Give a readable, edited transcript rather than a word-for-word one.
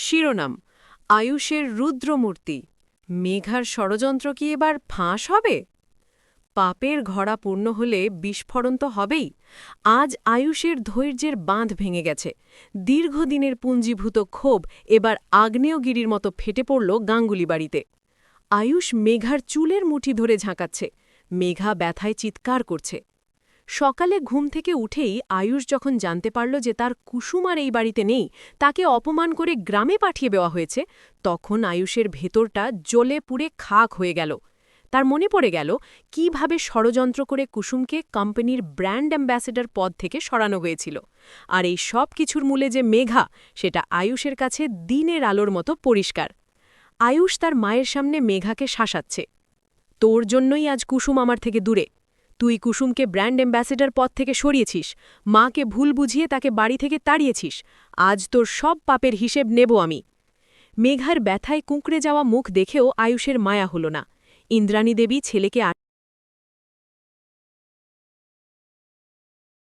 শিরোনাম আয়ুষের রুদ্রমূর্তি। মেঘার ষড়যন্ত্র কি এবার ফাঁস হবে? পাপের ঘড়া পূর্ণ হলে বিস্ফোরণ তো হবেই। আজ আয়ুষের ধৈর্যের বাঁধ ভেঙে গেছে। দীর্ঘদিনের পুঞ্জীভূত ক্ষোভ এবার আগ্নেয়গিরির মতো ফেটে পড়ল গাঙ্গুলি বাড়িতে। আয়ুষ মেঘার চুলের মুঠি ধরে ঝাঁকাচ্ছে। মেঘা ব্যথায় চিৎকার করছে। সকালে ঘুম থেকে উঠেই আয়ুষ যখন জানতে পারল যে তার কুসুম আর এই বাড়িতে নেই, তাকে অপমান করে গ্রামে পাঠিয়ে দেওয়া হয়েছে, তখন আয়ুষের ভেতরটা জ্বলে পুড়ে খাক হয়ে গেল। তার মনে পড়ে গেল কিভাবে ষড়যন্ত্র করে কুসুমকে কোম্পানির ব্র্যান্ড অ্যাম্বাসেডর পদ থেকে সরানো হয়েছিল। আর এই সব কিছুর মূলে যে মেঘা, সেটা আয়ুষের কাছে দিনের আলোর মতো পরিষ্কার। আয়ুষ তার মায়ের সামনে মেঘাকে শাসাচ্ছে। তোর জন্যই আজ কুসুম আমার থেকে দূরে। তুই কুসুমকে ব্র্যান্ড অ্যাম্বাসেডর পদ থেকে সরিয়েছিস, মাকে ভুল বুঝিয়ে তাকে বাড়ি থেকে তাড়িয়েছিস। আজ তোর সব পাপের হিসেব নেব আমি। মেঘার ব্যথায় কুঁকড়ে যাওয়া মুখ দেখেও আয়ুষের মায়া হল না। ইন্দ্রাণী দেবী ছেলেকে